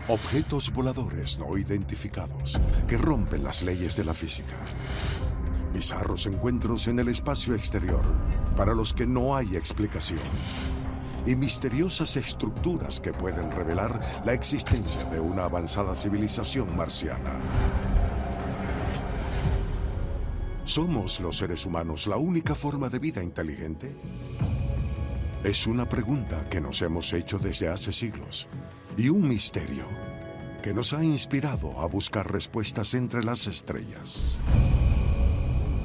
Objetos voladores no identificados que rompen las leyes de la física. Bizarros encuentros en el espacio exterior para los que no hay explicación. Y misteriosas estructuras que pueden revelar la existencia de una avanzada civilización marciana. ¿Somos los seres humanos la única forma de vida inteligente? Es una pregunta que nos hemos hecho desde hace siglos y un misterio que nos ha inspirado a buscar respuestas entre las estrellas.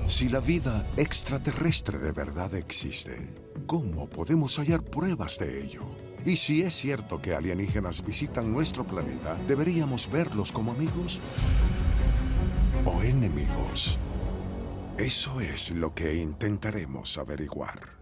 Si la vida extraterrestre de verdad existe, ¿cómo podemos hallar pruebas de ello? Y si es cierto que alienígenas visitan nuestro planeta, ¿deberíamos verlos como amigos o enemigos? Eso es lo que intentaremos averiguar.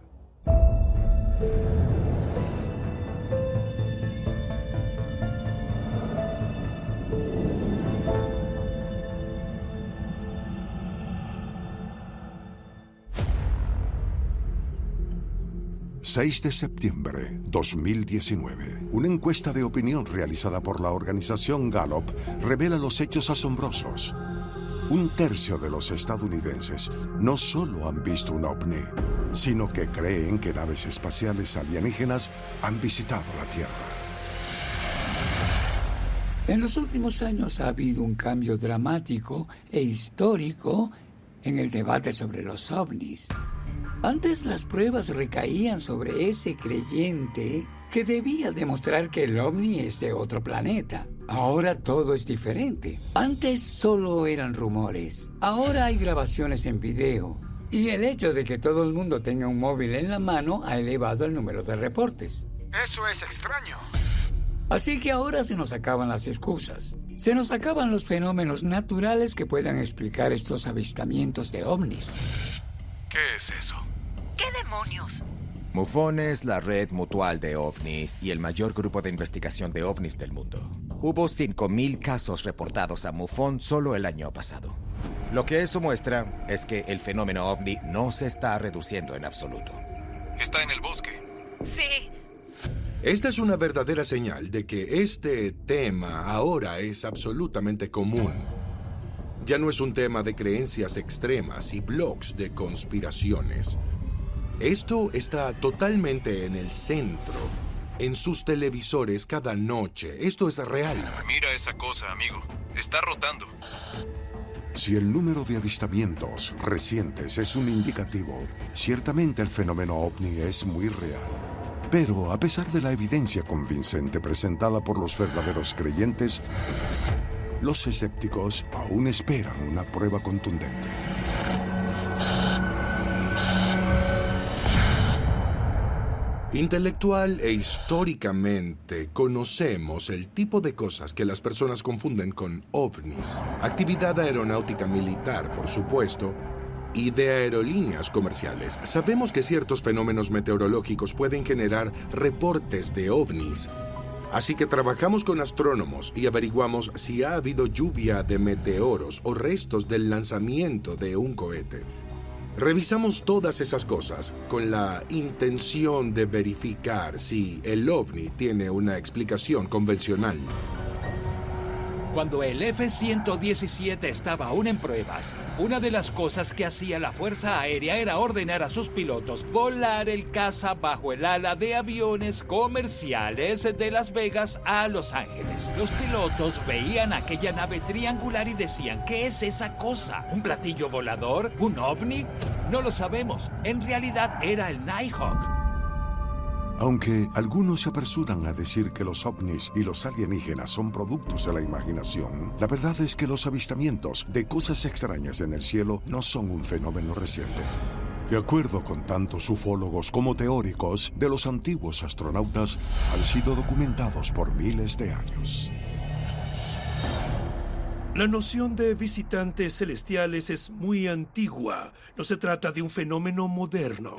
6 de septiembre 2019. Una encuesta de opinión realizada por la organización Gallup revela los hechos asombrosos. Un tercio de los estadounidenses no solo han visto un ovni, sino que creen que naves espaciales alienígenas han visitado la Tierra. En los últimos años ha habido un cambio dramático e histórico en el debate sobre los ovnis. Antes las pruebas recaían sobre ese creyente que debía demostrar que el ovni es de otro planeta. Ahora todo es diferente. Antes solo eran rumores. Ahora hay grabaciones en video. Y el hecho de que todo el mundo tenga un móvil en la mano ha elevado el número de reportes. Eso es extraño. Así que ahora se nos acaban las excusas. Se nos acaban los fenómenos naturales que puedan explicar estos avistamientos de ovnis. ¿Qué es eso? ¿Qué demonios? MUFON es la red mutual de ovnis y el mayor grupo de investigación de ovnis del mundo. Hubo 5,000 casos reportados a MUFON solo el año pasado. Lo que eso muestra es que el fenómeno ovni no se está reduciendo en absoluto. Está en el bosque. Sí. Esta es una verdadera señal de que este tema ahora es absolutamente común. Ya no es un tema de creencias extremas y blogs de conspiraciones. Esto está totalmente en el centro, en sus televisores cada noche. Esto es real. Mira esa cosa, amigo. Está rotando. Si el número de avistamientos recientes es un indicativo, ciertamente el fenómeno ovni es muy real. Pero a pesar de la evidencia convincente presentada por los verdaderos creyentes, los escépticos aún esperan una prueba contundente. Intelectual e históricamente conocemos el tipo de cosas que las personas confunden con ovnis. Actividad aeronáutica militar, por supuesto, y de aerolíneas comerciales. Sabemos que ciertos fenómenos meteorológicos pueden generar reportes de ovnis. Así que trabajamos con astrónomos y averiguamos si ha habido lluvia de meteoros o restos del lanzamiento de un cohete. Revisamos todas esas cosas con la intención de verificar si el ovni tiene una explicación convencional. Cuando el F-117 estaba aún en pruebas, una de las cosas que hacía la Fuerza Aérea era ordenar a sus pilotos volar el caza bajo el ala de aviones comerciales de Las Vegas a Los Ángeles. Los pilotos veían aquella nave triangular y decían, ¿qué es esa cosa? ¿Un platillo volador? ¿Un ovni? No lo sabemos. En realidad era el Nighthawk. Aunque algunos se apresuran a decir que los ovnis y los alienígenas son productos de la imaginación, la verdad es que los avistamientos de cosas extrañas en el cielo no son un fenómeno reciente. De acuerdo con tantos ufólogos como teóricos de los antiguos astronautas, han sido documentados por miles de años. La noción de visitantes celestiales es muy antigua. No se trata de un fenómeno moderno.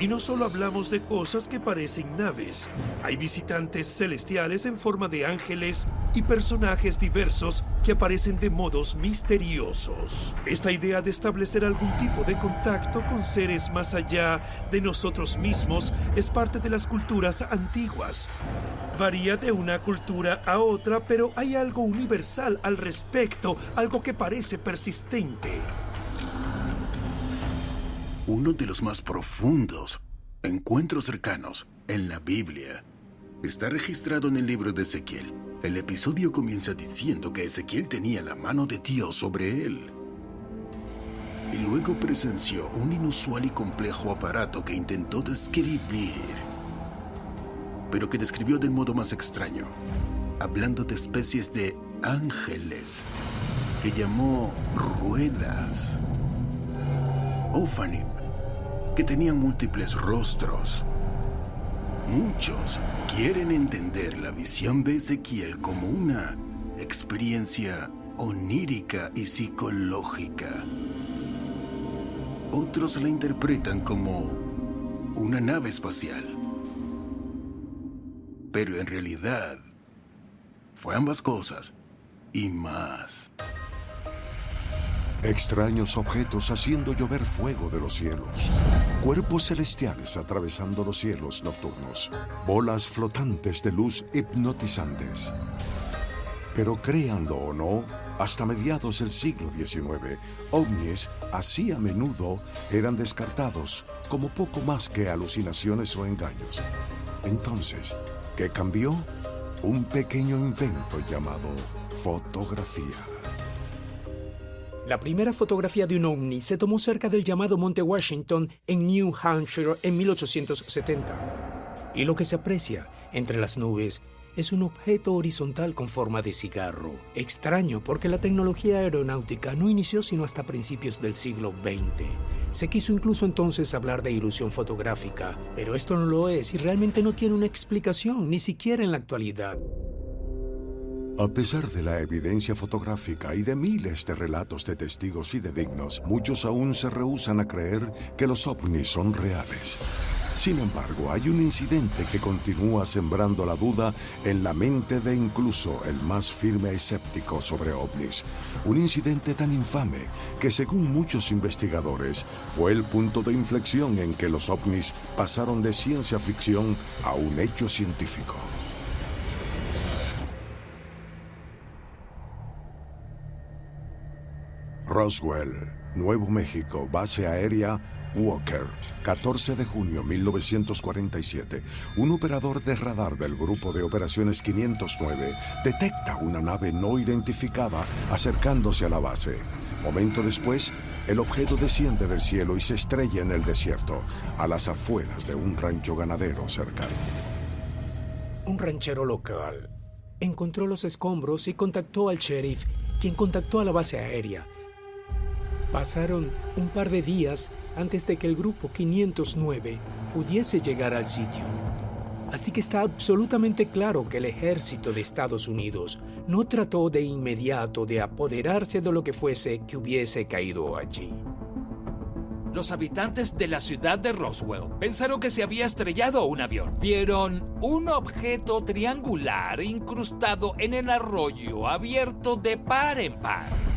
Y no solo hablamos de cosas que parecen naves. Hay visitantes celestiales en forma de ángeles y personajes diversos que aparecen de modos misteriosos. Esta idea de establecer algún tipo de contacto con seres más allá de nosotros mismos es parte de las culturas antiguas. Varía de una cultura a otra, pero hay algo universal al respecto, algo que parece persistente. Uno de los más profundos encuentros cercanos en la Biblia está registrado en el libro de Ezequiel. El episodio comienza diciendo que Ezequiel tenía la mano de Dios sobre él. Y luego presenció un inusual y complejo aparato que intentó describir, pero que describió del modo más extraño, hablando de especies de ángeles que llamó ruedas. Ophanim, que tenían múltiples rostros. Muchos quieren entender la visión de Ezequiel como una experiencia onírica y psicológica. Otros la interpretan como una nave espacial. Pero en realidad fue ambas cosas y más. Extraños objetos haciendo llover fuego de los cielos. Cuerpos celestiales atravesando los cielos nocturnos. Bolas flotantes de luz hipnotizantes. Pero créanlo o no, hasta mediados del siglo XIX, ovnis así a menudo eran descartados como poco más que alucinaciones o engaños. Entonces, ¿qué cambió? Un pequeño invento llamado fotografía. La primera fotografía de un ovni se tomó cerca del llamado Monte Washington en New Hampshire en 1870. Y lo que se aprecia entre las nubes es un objeto horizontal con forma de cigarro. Extraño porque la tecnología aeronáutica no inició sino hasta principios del siglo XX. Se quiso incluso entonces hablar de ilusión fotográfica, pero esto no lo es y realmente no tiene una explicación, ni siquiera en la actualidad. A pesar de la evidencia fotográfica y de miles de relatos de testigos fidedignos, muchos aún se rehúsan a creer que los ovnis son reales. Sin embargo, hay un incidente que continúa sembrando la duda en la mente de incluso el más firme escéptico sobre ovnis. Un incidente tan infame que, según muchos investigadores, fue el punto de inflexión en que los ovnis pasaron de ciencia ficción a un hecho científico. Roswell, Nuevo México, base aérea Walker, 14 de junio 1947. Un operador de radar del Grupo de Operaciones 509 detecta una nave no identificada acercándose a la base. Momento después, el objeto desciende del cielo y se estrella en el desierto, a las afueras de un rancho ganadero cercano. Un ranchero local encontró los escombros y contactó al sheriff, quien contactó a la base aérea. Pasaron un par de días antes de que el Grupo 509 pudiese llegar al sitio. Así que está absolutamente claro que el ejército de Estados Unidos no trató de inmediato de apoderarse de lo que fuese que hubiese caído allí. Los habitantes de la ciudad de Roswell pensaron que se había estrellado un avión. Vieron un objeto triangular incrustado en el arroyo abierto de par en par.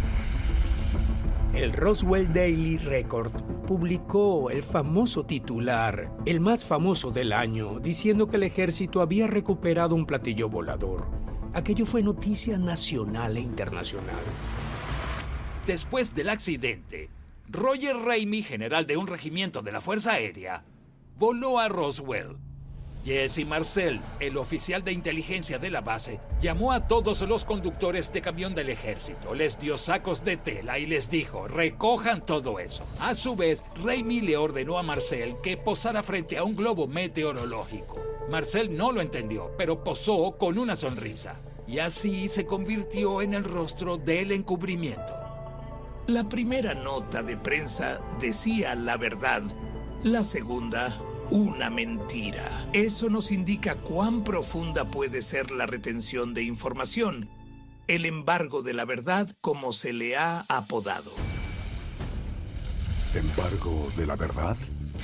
El Roswell Daily Record publicó el famoso titular, el más famoso del año, diciendo que el ejército había recuperado un platillo volador. Aquello fue noticia nacional e internacional. Después del accidente, Roger Ramey, general de un regimiento de la Fuerza Aérea, voló a Roswell. Jesse Marcel, el oficial de inteligencia de la base, llamó a todos los conductores de camión del ejército, les dio sacos de tela y les dijo, recojan todo eso. A su vez, Ramey le ordenó a Marcel que posara frente a un globo meteorológico. Marcel no lo entendió, pero posó con una sonrisa. Y así se convirtió en el rostro del encubrimiento. La primera nota de prensa decía la verdad, la segunda, una mentira. Eso nos indica cuán profunda puede ser la retención de información, el embargo de la verdad, como se le ha apodado. ¿Embargo de la verdad?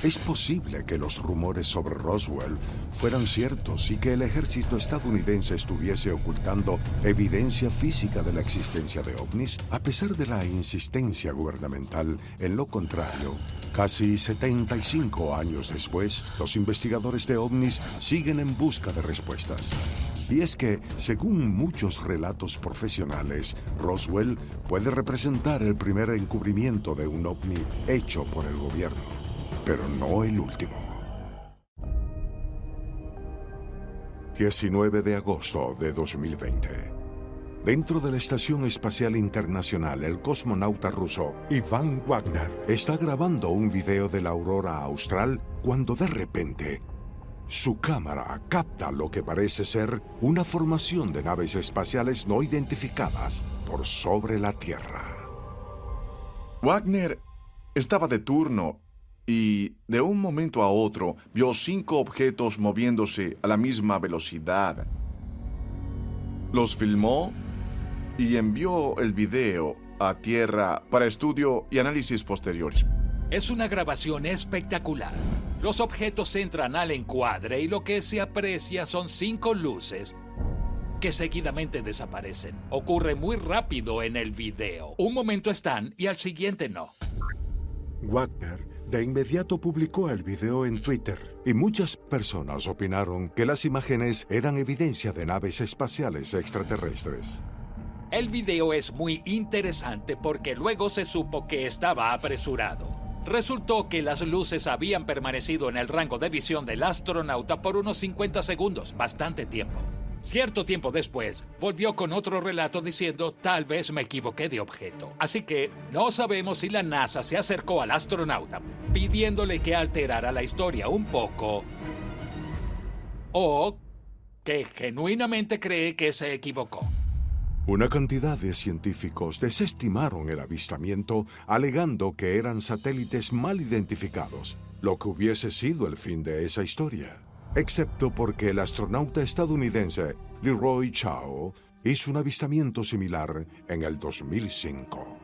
Es posible que los rumores sobre Roswell fueran ciertos y que el ejército estadounidense estuviese ocultando evidencia física de la existencia de ovnis, a pesar de la insistencia gubernamental en lo contrario. Casi 75 años después, los investigadores de ovnis siguen en busca de respuestas. Y es que, según muchos relatos profesionales, Roswell puede representar el primer encubrimiento de un ovni hecho por el gobierno, pero no el último. 19 de agosto de 2020. Dentro de la Estación Espacial Internacional, el cosmonauta ruso Ivan Wagner está grabando un video de la aurora austral cuando de repente su cámara capta lo que parece ser una formación de naves espaciales no identificadas por sobre la Tierra. Wagner estaba de turno y de un momento a otro vio 5 objetos moviéndose a la misma velocidad. Los filmó y envió el video a Tierra para estudio y análisis posteriores. Es una grabación espectacular. Los objetos entran al encuadre y lo que se aprecia son 5 luces que seguidamente desaparecen. Ocurre muy rápido en el video. Un momento están y al siguiente no. Wagner de inmediato publicó el video en Twitter y muchas personas opinaron que las imágenes eran evidencia de naves espaciales extraterrestres. El video es muy interesante porque luego se supo que estaba apresurado. Resultó que las luces habían permanecido en el rango de visión del astronauta por unos 50 segundos, bastante tiempo. Cierto tiempo después, volvió con otro relato diciendo, tal vez me equivoqué de objeto. Así que no sabemos si la NASA se acercó al astronauta pidiéndole que alterara la historia un poco o que genuinamente cree que se equivocó. Una cantidad de científicos desestimaron el avistamiento, alegando que eran satélites mal identificados, lo que hubiese sido el fin de esa historia. Excepto porque el astronauta estadounidense Leroy Chiao hizo un avistamiento similar en el 2005.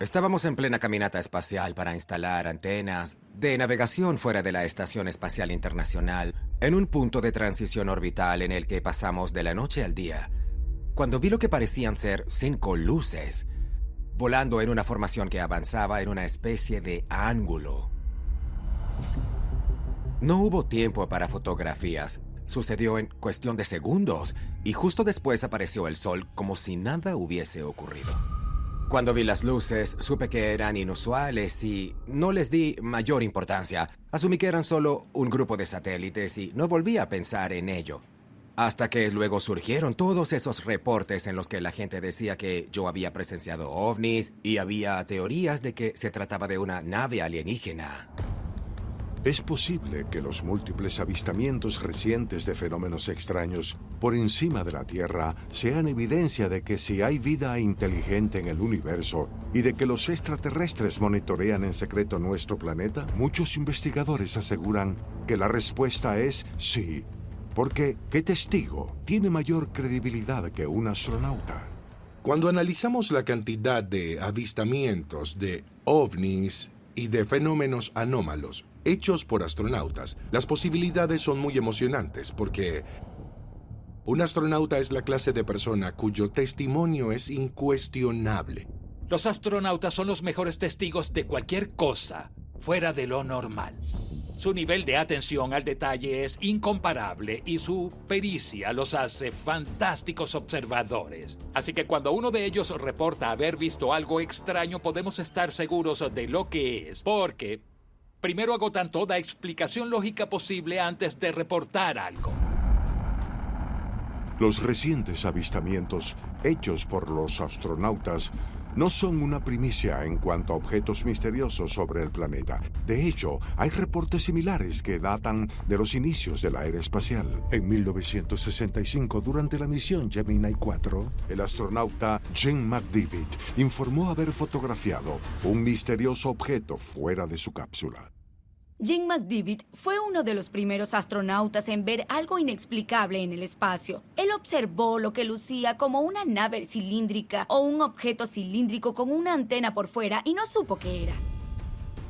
Estábamos en plena caminata espacial para instalar antenas de navegación fuera de la Estación Espacial Internacional, en un punto de transición orbital en el que pasamos de la noche al día, cuando vi lo que parecían ser 5 luces, volando en una formación que avanzaba en una especie de ángulo. No hubo tiempo para fotografías. Sucedió en cuestión de segundos, y justo después apareció el sol como si nada hubiese ocurrido. Cuando vi las luces, supe que eran inusuales y no les di mayor importancia. Asumí que eran solo un grupo de satélites y no volví a pensar en ello. Hasta que luego surgieron todos esos reportes en los que la gente decía que yo había presenciado ovnis y había teorías de que se trataba de una nave alienígena. Es posible que los múltiples avistamientos recientes de fenómenos extraños por encima de la Tierra sean evidencia de que si hay vida inteligente en el universo y de que los extraterrestres monitorean en secreto nuestro planeta. Muchos investigadores aseguran que la respuesta es sí, porque ¿qué testigo tiene mayor credibilidad que un astronauta? Cuando analizamos la cantidad de avistamientos de ovnis y de fenómenos anómalos hechos por astronautas, las posibilidades son muy emocionantes porque un astronauta es la clase de persona cuyo testimonio es incuestionable. Los astronautas son los mejores testigos de cualquier cosa fuera de lo normal. Su nivel de atención al detalle es incomparable y su pericia los hace fantásticos observadores. Así que cuando uno de ellos reporta haber visto algo extraño, podemos estar seguros de lo que es, porque primero agotan toda explicación lógica posible antes de reportar algo. Los recientes avistamientos hechos por los astronautas no son una primicia en cuanto a objetos misteriosos sobre el planeta. De hecho, hay reportes similares que datan de los inicios de la era espacial. En 1965, durante la misión Gemini 4, el astronauta Jim McDivitt informó haber fotografiado un misterioso objeto fuera de su cápsula. Jim McDivitt fue uno de los primeros astronautas en ver algo inexplicable en el espacio. Él observó lo que lucía como una nave cilíndrica o un objeto cilíndrico con una antena por fuera y no supo qué era.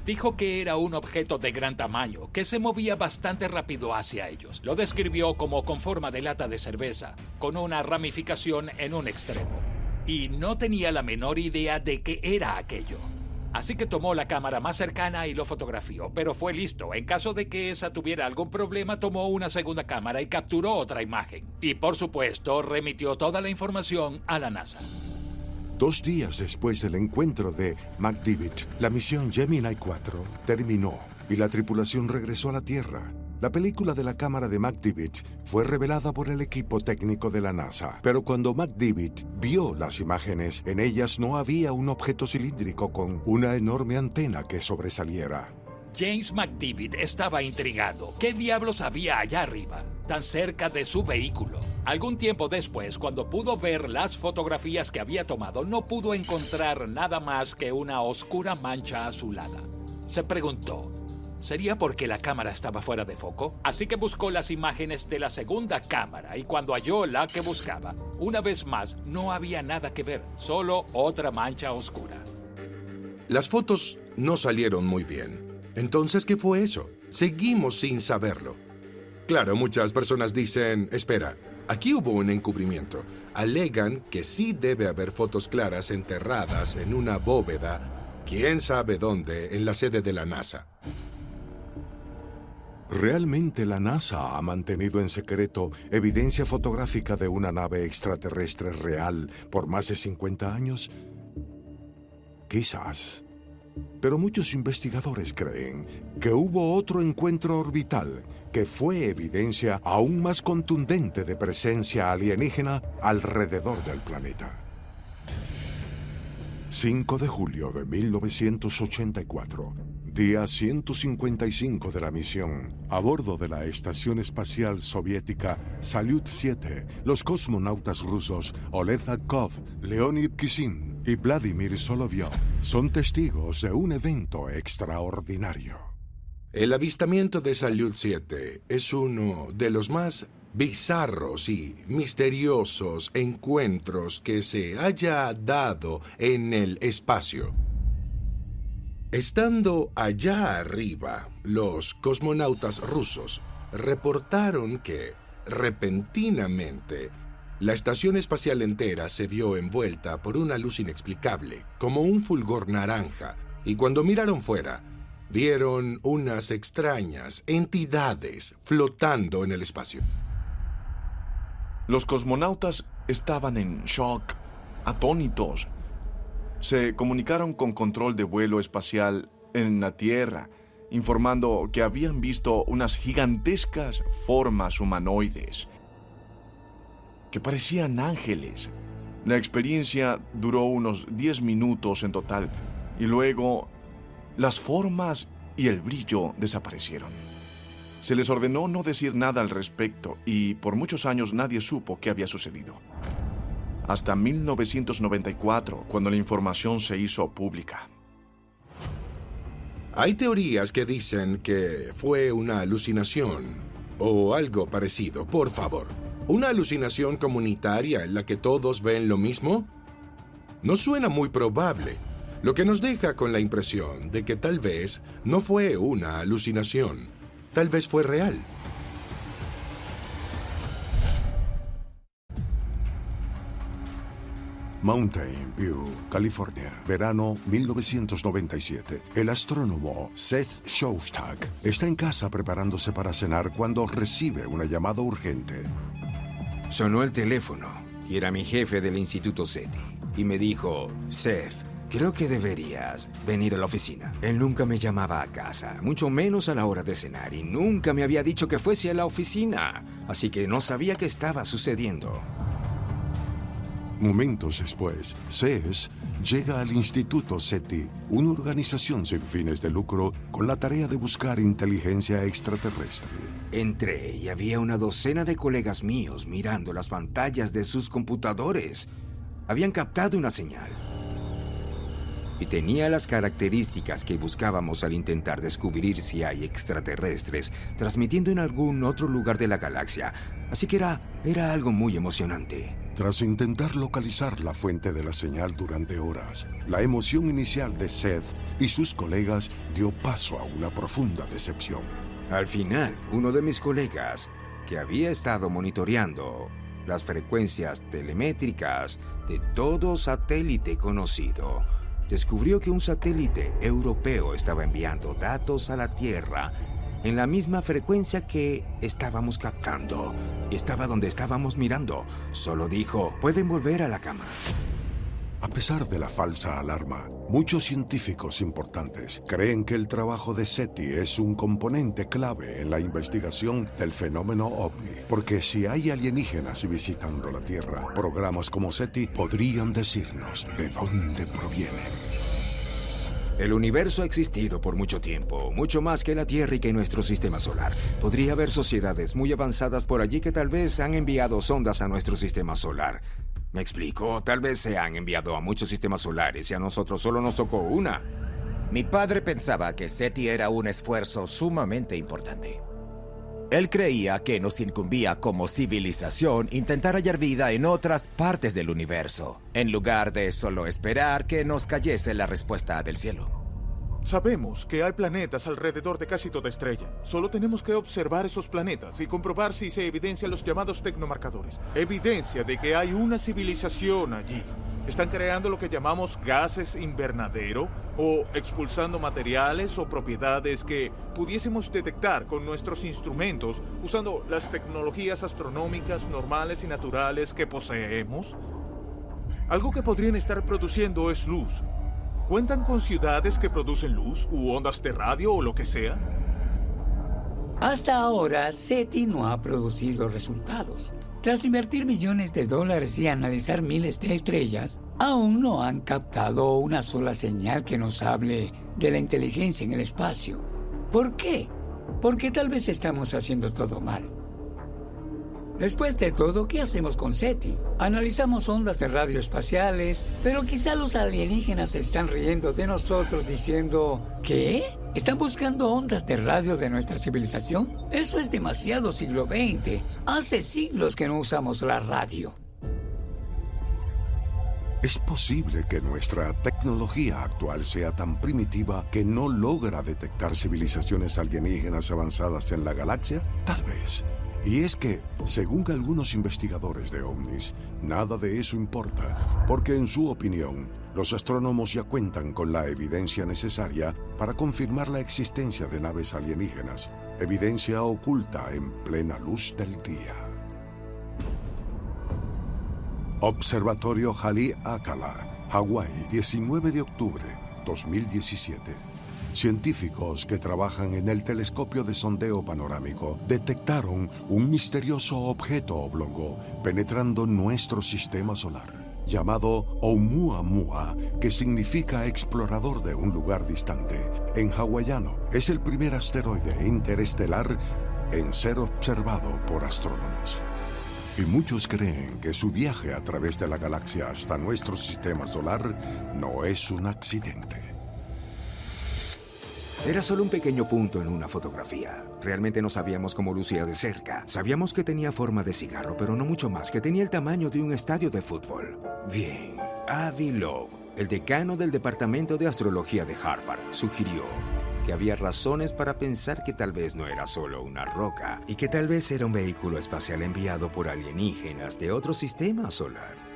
Dijo que era un objeto de gran tamaño, que se movía bastante rápido hacia ellos. Lo describió como con forma de lata de cerveza, con una ramificación en un extremo. Y no tenía la menor idea de qué era aquello. Así que tomó la cámara más cercana y lo fotografió, pero fue listo. En caso de que esa tuviera algún problema, tomó una segunda cámara y capturó otra imagen. Y por supuesto, remitió toda la información a la NASA. 2 días después del encuentro de McDivitt, la misión Gemini 4 terminó y la tripulación regresó a la Tierra. La película de la cámara de McDivitt fue revelada por el equipo técnico de la NASA, pero cuando McDivitt vio las imágenes, en ellas no había un objeto cilíndrico con una enorme antena que sobresaliera. James McDivitt estaba intrigado. ¿Qué diablos había allá arriba, tan cerca de su vehículo? Algún tiempo después, cuando pudo ver las fotografías que había tomado, no pudo encontrar nada más que una oscura mancha azulada. Se preguntó, ¿sería porque la cámara estaba fuera de foco? Así que buscó las imágenes de la segunda cámara y cuando halló la que buscaba, una vez más no había nada que ver, solo otra mancha oscura. Las fotos no salieron muy bien. Entonces, ¿qué fue eso? Seguimos sin saberlo. Claro, muchas personas dicen, espera, aquí hubo un encubrimiento. Alegan que sí debe haber fotos claras enterradas en una bóveda, quién sabe dónde, en la sede de la NASA. ¿Realmente la NASA ha mantenido en secreto evidencia fotográfica de una nave extraterrestre real por más de 50 años? Quizás. Pero muchos investigadores creen que hubo otro encuentro orbital que fue evidencia aún más contundente de presencia alienígena alrededor del planeta. 5 de julio de 1984, día 155 de la misión. A bordo de la estación espacial soviética Salyut 7, los cosmonautas rusos Oleg Zakov, Leonid Kishin y Vladimir Solovyov son testigos de un evento extraordinario. El avistamiento de Salyut 7 es uno de los más bizarros y misteriosos encuentros que se haya dado en el espacio. Estando allá arriba, los cosmonautas rusos reportaron que, repentinamente, la estación espacial entera se vio envuelta por una luz inexplicable, como un fulgor naranja, y cuando miraron fuera, vieron unas extrañas entidades flotando en el espacio. Los cosmonautas estaban en shock, atónitos. Se comunicaron con control de vuelo espacial en la Tierra, informando que habían visto unas gigantescas formas humanoides que parecían ángeles. La experiencia duró unos 10 minutos en total y luego las formas y el brillo desaparecieron. Se les ordenó no decir nada al respecto y por muchos años nadie supo qué había sucedido. Hasta 1994, cuando la información se hizo pública. Hay teorías que dicen que fue una alucinación o algo parecido. Por favor, ¿una alucinación comunitaria en la que todos ven lo mismo? No suena muy probable, lo que nos deja con la impresión de que tal vez no fue una alucinación, tal vez fue real. Mountain View, California, verano 1997. El astrónomo Seth Shostak está en casa preparándose para cenar cuando recibe una llamada urgente. Sonó el teléfono y era mi jefe del Instituto SETI y me dijo, Seth, creo que deberías venir a la oficina. Él nunca me llamaba a casa, mucho menos a la hora de cenar y nunca me había dicho que fuese a la oficina, así que no sabía qué estaba sucediendo. Momentos después, Seth llega al Instituto SETI, una organización sin fines de lucro con la tarea de buscar inteligencia extraterrestre. Entré y había una docena de colegas míos mirando las pantallas de sus computadores. Habían captado una señal. y tenía las características que buscábamos al intentar descubrir si hay extraterrestres transmitiendo en algún otro lugar de la galaxia. Así que era algo muy emocionante. Tras intentar localizar la fuente de la señal durante horas, la emoción inicial de Seth y sus colegas dio paso a una profunda decepción. Al final, uno de mis colegas, que había estado monitoreando las frecuencias telemétricas de todo satélite conocido, descubrió que un satélite europeo estaba enviando datos a la Tierra en la misma frecuencia que estábamos captando. Y estaba donde estábamos mirando. Solo dijo, pueden volver a la cama. A pesar de la falsa alarma, muchos científicos importantes creen que el trabajo de SETI es un componente clave en la investigación del fenómeno OVNI, porque si hay alienígenas visitando la Tierra, programas como SETI podrían decirnos de dónde provienen. El universo ha existido por mucho tiempo, mucho más que la Tierra y que nuestro sistema solar. Podría haber sociedades muy avanzadas por allí que tal vez han enviado sondas a nuestro sistema solar. ¿Me explico? Tal vez se han enviado a muchos sistemas solares y a nosotros solo nos tocó una. Mi padre pensaba que SETI era un esfuerzo sumamente importante. Él creía que nos incumbía como civilización intentar hallar vida en otras partes del universo, en lugar de solo esperar que nos cayese la respuesta del cielo. Sabemos que hay planetas alrededor de casi toda estrella. Solo tenemos que observar esos planetas y comprobar si se evidencian los llamados tecnomarcadores. Evidencia de que hay una civilización allí. Están creando lo que llamamos gases invernadero o expulsando materiales o propiedades que pudiésemos detectar con nuestros instrumentos usando las tecnologías astronómicas normales y naturales que poseemos. Algo que podrían estar produciendo es luz. ¿Cuentan con ciudades que producen luz u ondas de radio o lo que sea? Hasta ahora, SETI no ha producido resultados. Tras invertir millones de dólares y analizar miles de estrellas, aún no han captado una sola señal que nos hable de la inteligencia en el espacio. ¿Por qué? Porque tal vez estamos haciendo todo mal. Después de todo, ¿qué hacemos con SETI? Analizamos ondas de radio espaciales, pero quizá los alienígenas se están riendo de nosotros diciendo, ¿qué? ¿Están buscando ondas de radio de nuestra civilización? Eso es demasiado siglo XX. Hace siglos que no usamos la radio. Es posible que nuestra tecnología actual sea tan primitiva que no logra detectar civilizaciones alienígenas avanzadas en la galaxia. Tal vez. Y es que, según algunos investigadores de ovnis, nada de eso importa, porque en su opinión, los astrónomos ya cuentan con la evidencia necesaria para confirmar la existencia de naves alienígenas, evidencia oculta en plena luz del día. Observatorio Haleakala, Hawái, 19 de octubre, 2017. Científicos que trabajan en el telescopio de sondeo panorámico detectaron un misterioso objeto oblongo penetrando nuestro sistema solar, llamado Oumuamua, que significa explorador de un lugar distante. En hawaiano, es el primer asteroide interestelar en ser observado por astrónomos. Y muchos creen que su viaje a través de la galaxia hasta nuestro sistema solar no es un accidente. Era solo un pequeño punto en una fotografía. Realmente no sabíamos cómo lucía de cerca. Sabíamos que tenía forma de cigarro, pero no mucho más, que tenía el tamaño de un estadio de fútbol. Bien, Avi Loeb, el decano del Departamento de Astrología de Harvard, sugirió que había razones para pensar que tal vez no era solo una roca y que tal vez era un vehículo espacial enviado por alienígenas de otro sistema solar.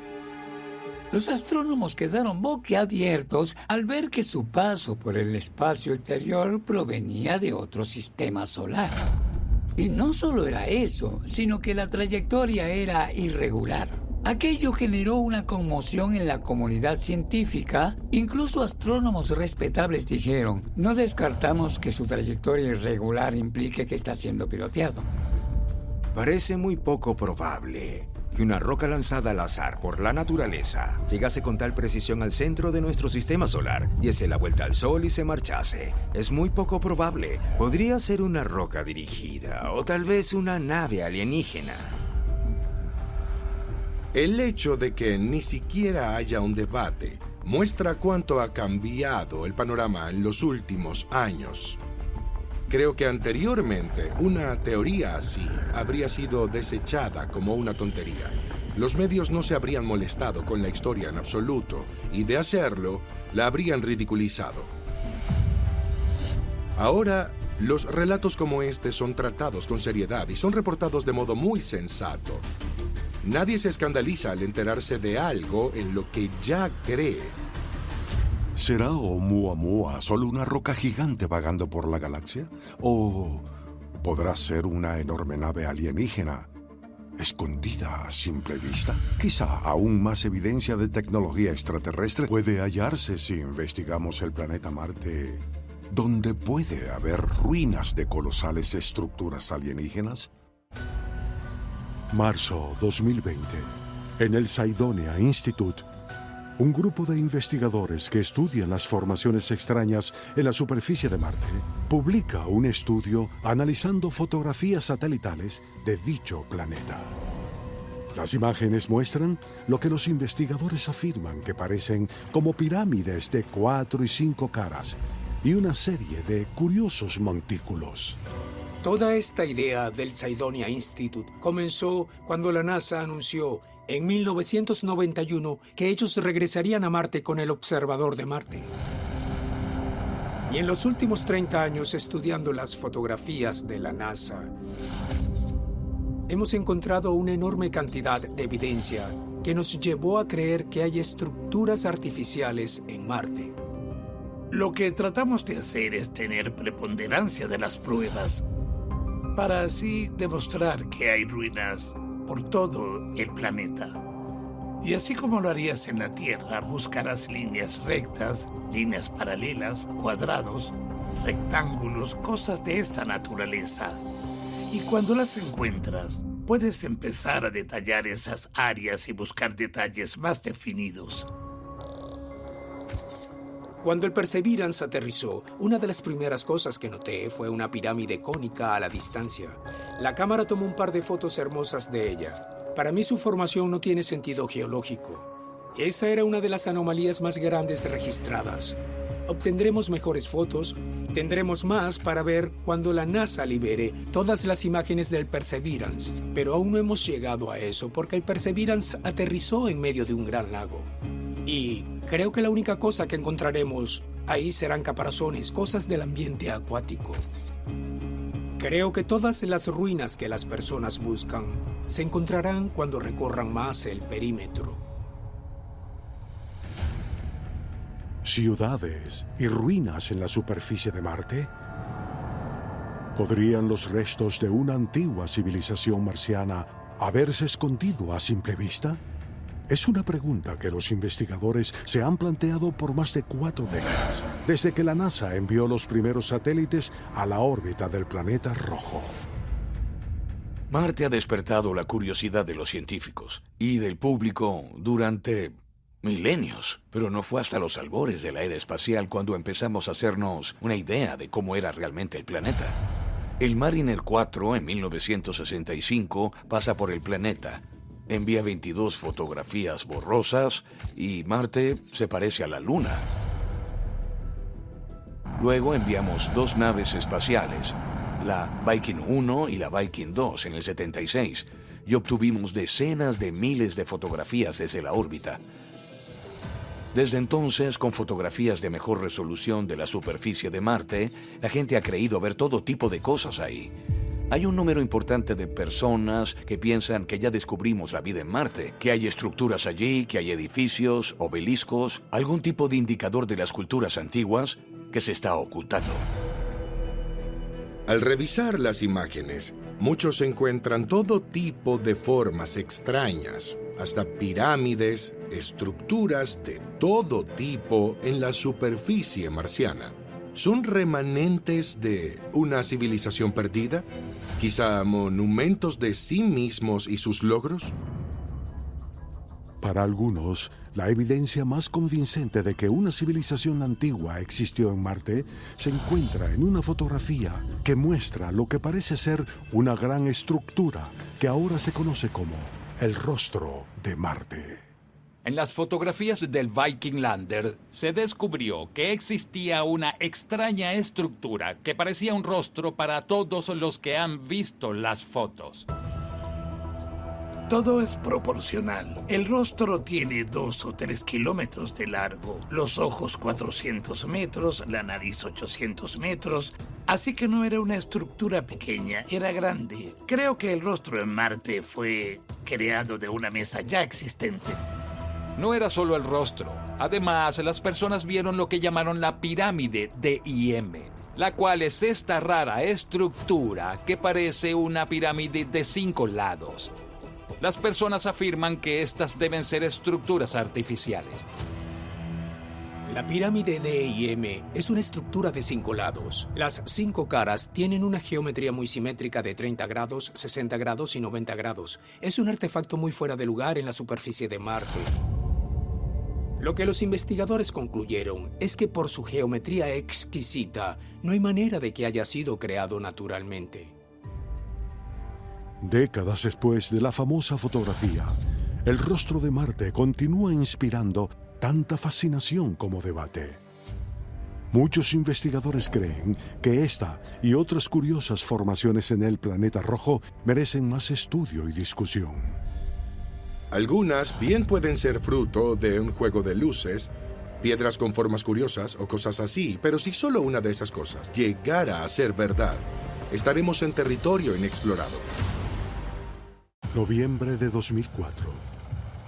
Los astrónomos quedaron boquiabiertos al ver que su paso por el espacio exterior provenía de otro sistema solar. Y no solo era eso, sino que la trayectoria era irregular. Aquello generó una conmoción en la comunidad científica. Incluso astrónomos respetables dijeron, no descartamos que su trayectoria irregular implique que está siendo piloteado. Parece muy poco probable que una roca lanzada al azar por la naturaleza llegase con tal precisión al centro de nuestro sistema solar, diese la vuelta al Sol y se marchase. Es muy poco probable. Podría ser una roca dirigida o tal vez una nave alienígena. El hecho de que ni siquiera haya un debate muestra cuánto ha cambiado el panorama en los últimos años. Creo que anteriormente una teoría así habría sido desechada como una tontería. Los medios no se habrían molestado con la historia en absoluto, y de hacerlo, la habrían ridiculizado. Ahora, los relatos como este son tratados con seriedad y son reportados de modo muy sensato. Nadie se escandaliza al enterarse de algo en lo que ya cree. ¿Será Oumuamua solo una roca gigante vagando por la galaxia? ¿O podrá ser una enorme nave alienígena escondida a simple vista? Quizá aún más evidencia de tecnología extraterrestre puede hallarse si investigamos el planeta Marte, donde puede haber ruinas de colosales estructuras alienígenas. Marzo 2020. En el Cydonia Institute, un grupo de investigadores que estudian las formaciones extrañas en la superficie de Marte publica un estudio analizando fotografías satelitales de dicho planeta. Las imágenes muestran lo que los investigadores afirman que parecen como pirámides de 4 y 5 caras y una serie de curiosos montículos. Toda esta idea del Cydonia Institute comenzó cuando la NASA anunció en 1991 que ellos regresarían a Marte con el observador de Marte. Y en los últimos 30 años, estudiando las fotografías de la NASA, hemos encontrado una enorme cantidad de evidencia que nos llevó a creer que hay estructuras artificiales en Marte. Lo que tratamos de hacer es tener preponderancia de las pruebas, para así demostrar que hay ruinas por todo el planeta. Y así como lo harías en la Tierra, buscarás líneas rectas, líneas paralelas, cuadrados, rectángulos, cosas de esta naturaleza. Y cuando las encuentras, puedes empezar a detallar esas áreas y buscar detalles más definidos. Cuando el Perseverance aterrizó, una de las primeras cosas que noté fue una pirámide cónica a la distancia. La cámara tomó un par de fotos hermosas de ella. Para mí su formación no tiene sentido geológico. Esa era una de las anomalías más grandes registradas. Obtendremos mejores fotos, tendremos más para ver cuando la NASA libere todas las imágenes del Perseverance. Pero aún no hemos llegado a eso porque el Perseverance aterrizó en medio de un gran lago. Y creo que la única cosa que encontraremos ahí serán caparazones, cosas del ambiente acuático. Creo que todas las ruinas que las personas buscan se encontrarán cuando recorran más el perímetro. ¿Ciudades y ruinas en la superficie de Marte? ¿Podrían los restos de una antigua civilización marciana haberse escondido a simple vista? Es una pregunta que los investigadores se han planteado por más de 4 décadas, desde que la NASA envió los primeros satélites a la órbita del planeta rojo. Marte ha despertado la curiosidad de los científicos y del público durante milenios, pero no fue hasta los albores de la era espacial cuando empezamos a hacernos una idea de cómo era realmente el planeta. El Mariner 4, en 1965, pasa por el planeta. Envía 22 fotografías borrosas y Marte se parece a la Luna. Luego enviamos 2 naves espaciales, la Viking 1 y la Viking 2 en el 76, y obtuvimos decenas de miles de fotografías desde la órbita. Desde entonces, con fotografías de mejor resolución de la superficie de Marte, la gente ha creído ver todo tipo de cosas ahí. Hay un número importante de personas que piensan que ya descubrimos la vida en Marte, que hay estructuras allí, que hay edificios, obeliscos, algún tipo de indicador de las culturas antiguas que se está ocultando. Al revisar las imágenes, muchos encuentran todo tipo de formas extrañas, hasta pirámides, estructuras de todo tipo en la superficie marciana. ¿Son remanentes de una civilización perdida? ¿Quizá monumentos de sí mismos y sus logros? Para algunos, la evidencia más convincente de que una civilización antigua existió en Marte se encuentra en una fotografía que muestra lo que parece ser una gran estructura que ahora se conoce como el rostro de Marte. En las fotografías del Viking Lander se descubrió que existía una extraña estructura que parecía un rostro para todos los que han visto las fotos. Todo es proporcional. El rostro tiene 2 o 3 kilómetros de largo, los ojos 400 metros, la nariz 800 metros, así que no era una estructura pequeña, era grande. Creo que el rostro en Marte fue creado de una mesa ya existente. No era solo el rostro. Además, las personas vieron lo que llamaron la pirámide de IM, la cual es esta rara estructura que parece una pirámide de 5 lados. Las personas afirman que estas deben ser estructuras artificiales. La pirámide de IM es una estructura de 5 lados. Las 5 caras tienen una geometría muy simétrica de 30 grados, 60 grados y 90 grados. Es un artefacto muy fuera de lugar en la superficie de Marte. Lo que los investigadores concluyeron es que por su geometría exquisita, no hay manera de que haya sido creado naturalmente. Décadas después de la famosa fotografía, el rostro de Marte continúa inspirando tanta fascinación como debate. Muchos investigadores creen que esta y otras curiosas formaciones en el planeta rojo merecen más estudio y discusión. Algunas bien pueden ser fruto de un juego de luces, piedras con formas curiosas o cosas así, pero si solo una de esas cosas llegara a ser verdad, estaremos en territorio inexplorado. Noviembre de 2004.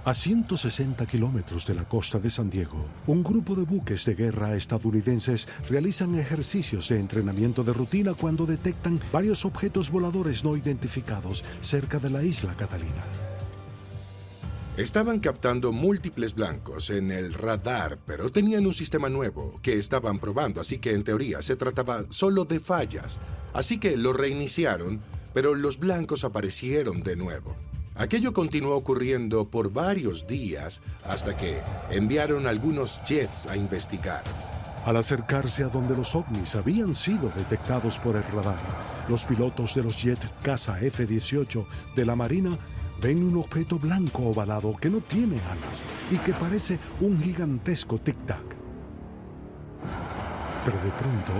A 160 kilómetros de la costa de San Diego, un grupo de buques de guerra estadounidenses realizan ejercicios de entrenamiento de rutina cuando detectan varios objetos voladores no identificados cerca de la isla Catalina. Estaban captando múltiples blancos en el radar, pero tenían un sistema nuevo que estaban probando, así que en teoría se trataba solo de fallas. Así que lo reiniciaron, pero los blancos aparecieron de nuevo. Aquello continuó ocurriendo por varios días hasta que enviaron algunos jets a investigar. Al acercarse a donde los ovnis habían sido detectados por el radar, los pilotos de los jets caza F-18 de la Marina ven un objeto blanco ovalado que no tiene alas y que parece un gigantesco tic-tac. Pero de pronto,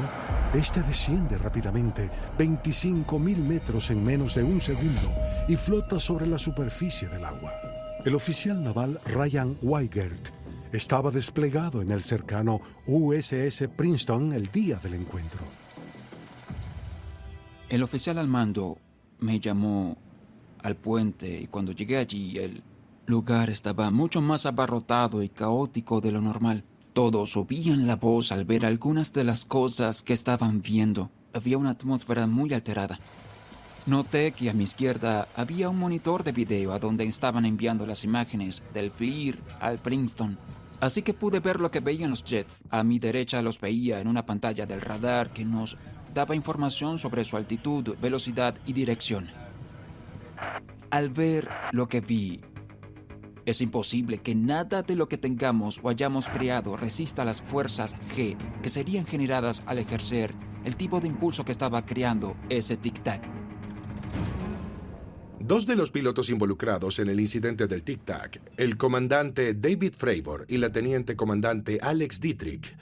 este desciende rápidamente 25.000 metros en menos de un segundo y flota sobre la superficie del agua. El oficial naval Ryan Weigert estaba desplegado en el cercano USS Princeton el día del encuentro. El oficial al mando me llamó al puente y cuando llegué allí el lugar estaba mucho más abarrotado y caótico de lo normal. Todos subían la voz al ver algunas de las cosas que estaban viendo. Había una atmósfera muy alterada. Noté que a mi izquierda había un monitor de video a donde estaban enviando las imágenes del FLIR al Princeton. Así que pude ver lo que veían los jets. A mi derecha los veía en una pantalla del radar que nos daba información sobre su altitud, velocidad y dirección. Al ver lo que vi, es imposible que nada de lo que tengamos o hayamos creado resista a las fuerzas G que serían generadas al ejercer el tipo de impulso que estaba creando ese tic-tac. Dos de los pilotos involucrados en el incidente del tic-tac, el comandante David Fravor y la teniente comandante Alex Dietrich,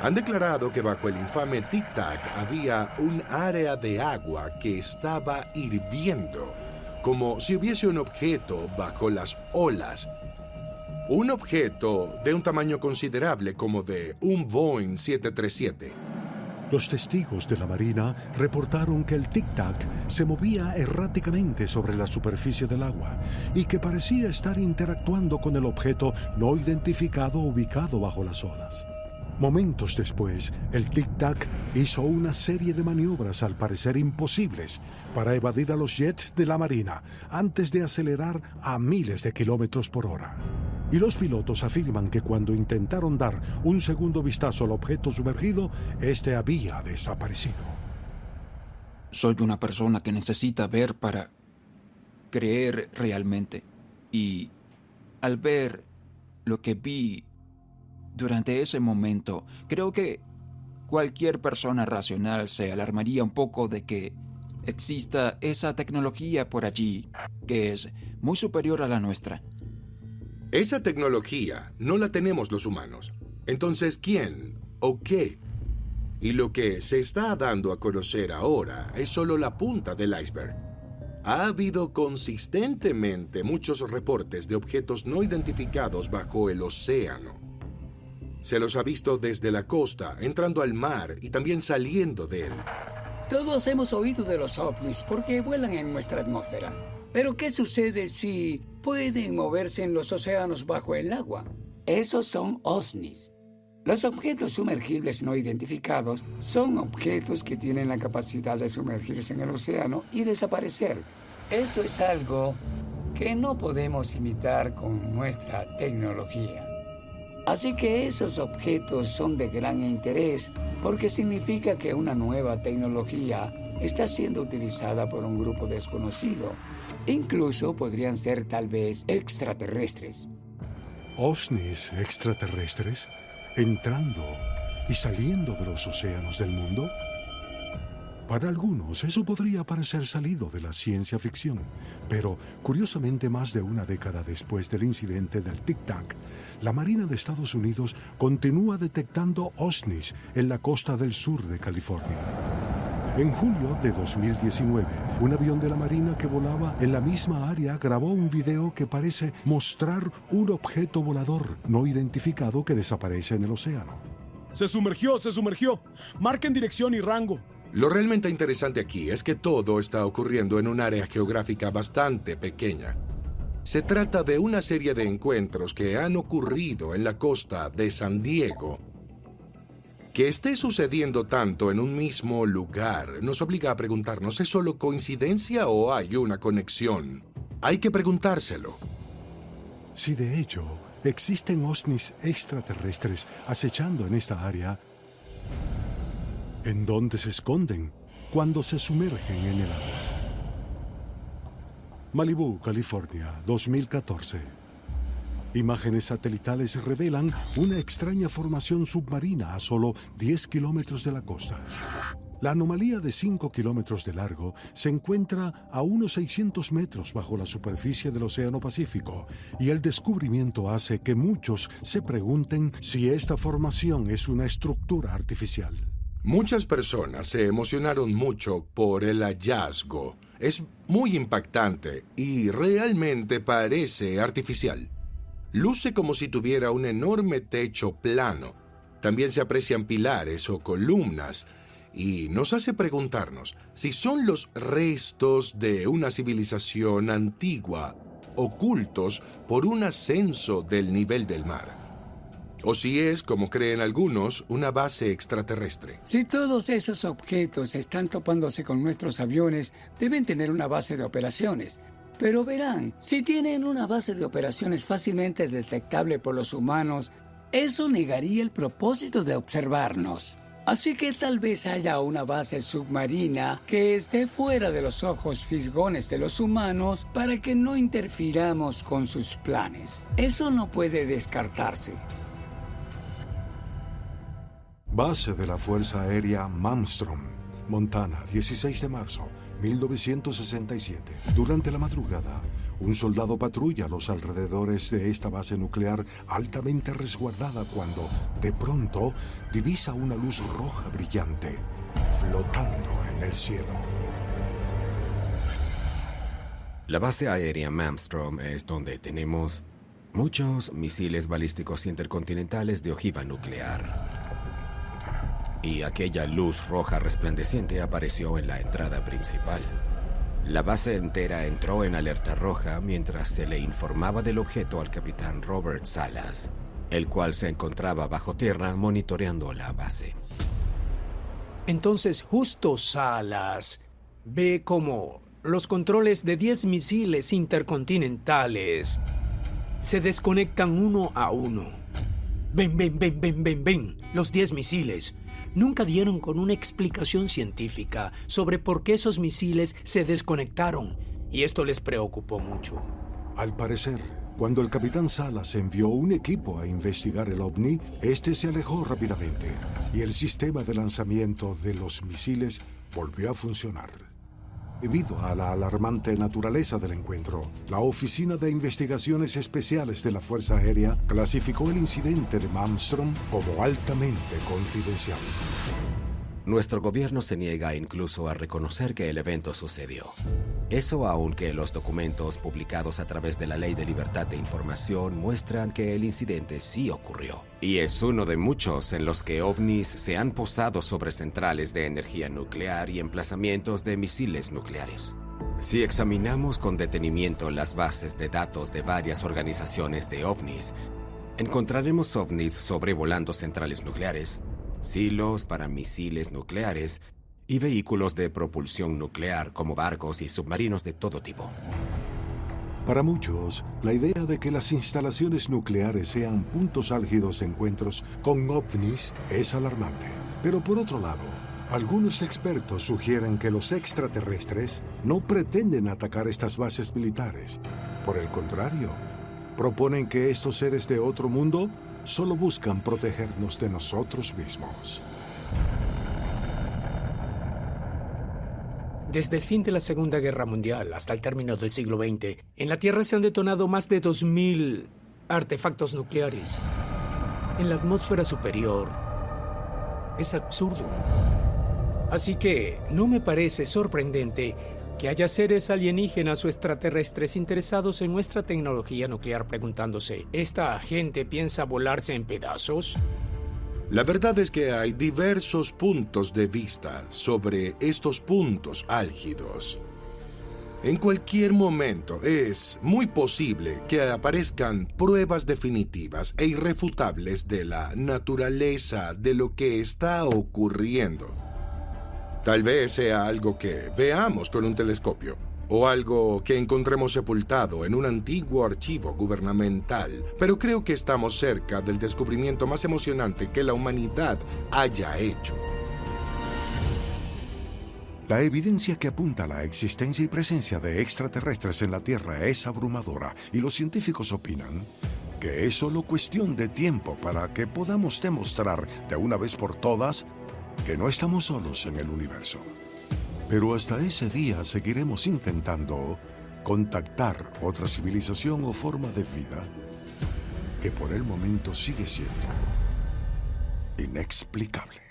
han declarado que bajo el infame tic-tac había un área de agua que estaba hirviendo, como si hubiese un objeto bajo las olas. Un objeto de un tamaño considerable como de un Boeing 737. Los testigos de la Marina reportaron que el tic-tac se movía erráticamente sobre la superficie del agua y que parecía estar interactuando con el objeto no identificado ubicado bajo las olas. Momentos después, el tic-tac hizo una serie de maniobras al parecer imposibles para evadir a los jets de la Marina antes de acelerar a miles de kilómetros por hora. Y los pilotos afirman que cuando intentaron dar un segundo vistazo al objeto sumergido, este había desaparecido. Soy una persona que necesita ver para creer realmente. Y al ver lo que vi durante ese momento, creo que cualquier persona racional se alarmaría un poco de que exista esa tecnología por allí que es muy superior a la nuestra. Esa tecnología no la tenemos los humanos. Entonces, ¿quién o qué? Y lo que se está dando a conocer ahora es solo la punta del iceberg. Ha habido consistentemente muchos reportes de objetos no identificados bajo el océano. Se los ha visto desde la costa, entrando al mar y también saliendo de él. Todos hemos oído de los ovnis porque vuelan en nuestra atmósfera. Pero ¿qué sucede si pueden moverse en los océanos bajo el agua? Esos son ovnis. Los objetos sumergibles no identificados son objetos que tienen la capacidad de sumergirse en el océano y desaparecer. Eso es algo que no podemos imitar con nuestra tecnología. Así que esos objetos son de gran interés porque significa que una nueva tecnología está siendo utilizada por un grupo desconocido. Incluso podrían ser tal vez extraterrestres. ¿OVNIs extraterrestres? ¿Entrando y saliendo de los océanos del mundo? Para algunos eso podría parecer salido de la ciencia ficción, pero curiosamente más de una década después del incidente del Tic Tac, la Marina de Estados Unidos continúa detectando OVNIs en la costa del sur de California. En julio de 2019, un avión de la Marina que volaba en la misma área grabó un video que parece mostrar un objeto volador no identificado que desaparece en el océano. Se sumergió. Marquen dirección y rango. Lo realmente interesante aquí es que todo está ocurriendo en un área geográfica bastante pequeña. Se trata de una serie de encuentros que han ocurrido en la costa de San Diego. Que esté sucediendo tanto en un mismo lugar nos obliga a preguntarnos, ¿es solo coincidencia o hay una conexión? Hay que preguntárselo. Si de hecho existen ovnis extraterrestres acechando en esta área, ¿en dónde se esconden cuando se sumergen en el agua? Malibú, California, 2014. Imágenes satelitales revelan una extraña formación submarina a solo 10 kilómetros de la costa. La anomalía de 5 kilómetros de largo se encuentra a unos 600 metros bajo la superficie del Océano Pacífico, y el descubrimiento hace que muchos se pregunten si esta formación es una estructura artificial. Muchas personas se emocionaron mucho por el hallazgo. Es muy impactante y realmente parece artificial. Luce como si tuviera un enorme techo plano. También se aprecian pilares o columnas y nos hace preguntarnos si son los restos de una civilización antigua ocultos por un ascenso del nivel del mar. O si es, como creen algunos, una base extraterrestre. Si todos esos objetos están topándose con nuestros aviones, deben tener una base de operaciones. Pero verán, si tienen una base de operaciones fácilmente detectable por los humanos, eso negaría el propósito de observarnos. Así que tal vez haya una base submarina que esté fuera de los ojos fisgones de los humanos para que no interfiramos con sus planes. Eso no puede descartarse. Base de la Fuerza Aérea Malmstrom, Montana, 16 de marzo, 1967. Durante la madrugada, un soldado patrulla a los alrededores de esta base nuclear altamente resguardada cuando, de pronto, divisa una luz roja brillante flotando en el cielo. La base aérea Malmstrom es donde tenemos muchos misiles balísticos intercontinentales de ojiva nuclear. Y aquella luz roja resplandeciente apareció en la entrada principal. La base entera entró en alerta roja mientras se le informaba del objeto al capitán Robert Salas, el cual se encontraba bajo tierra monitoreando la base. Entonces justo Salas ve cómo los controles de 10 misiles intercontinentales se desconectan uno a uno. Ven, los 10 misiles. Nunca dieron con una explicación científica sobre por qué esos misiles se desconectaron, y esto les preocupó mucho. Al parecer, cuando el capitán Salas envió un equipo a investigar el ovni, este se alejó rápidamente y el sistema de lanzamiento de los misiles volvió a funcionar. Debido a la alarmante naturaleza del encuentro, la Oficina de Investigaciones Especiales de la Fuerza Aérea clasificó el incidente de Malmström como altamente confidencial. Nuestro gobierno se niega incluso a reconocer que el evento sucedió. Eso aunque los documentos publicados a través de la Ley de Libertad de Información muestran que el incidente sí ocurrió. Y es uno de muchos en los que ovnis se han posado sobre centrales de energía nuclear y emplazamientos de misiles nucleares. Si examinamos con detenimiento las bases de datos de varias organizaciones de ovnis, encontraremos ovnis sobrevolando centrales nucleares, silos para misiles nucleares y vehículos de propulsión nuclear como barcos y submarinos de todo tipo. Para muchos, la idea de que las instalaciones nucleares sean puntos álgidos de encuentros con ovnis es alarmante. Pero por otro lado, algunos expertos sugieren que los extraterrestres no pretenden atacar estas bases militares. Por el contrario, proponen que estos seres de otro mundo solo buscan protegernos de nosotros mismos. Desde el fin de la Segunda Guerra Mundial hasta el término del siglo XX, en la Tierra se han detonado más de 2.000 artefactos nucleares. En la atmósfera superior. Es absurdo. Así que no me parece sorprendente que haya seres alienígenas o extraterrestres interesados en nuestra tecnología nuclear preguntándose, ¿esta gente piensa volarse en pedazos? La verdad es que hay diversos puntos de vista sobre estos puntos álgidos. En cualquier momento es muy posible que aparezcan pruebas definitivas e irrefutables de la naturaleza de lo que está ocurriendo. Tal vez sea algo que veamos con un telescopio, o algo que encontremos sepultado en un antiguo archivo gubernamental, pero creo que estamos cerca del descubrimiento más emocionante que la humanidad haya hecho. La evidencia que apunta a la existencia y presencia de extraterrestres en la Tierra es abrumadora, y los científicos opinan que es solo cuestión de tiempo para que podamos demostrar de una vez por todas que no estamos solos en el universo. Pero hasta ese día seguiremos intentando contactar otra civilización o forma de vida que por el momento sigue siendo inexplicable.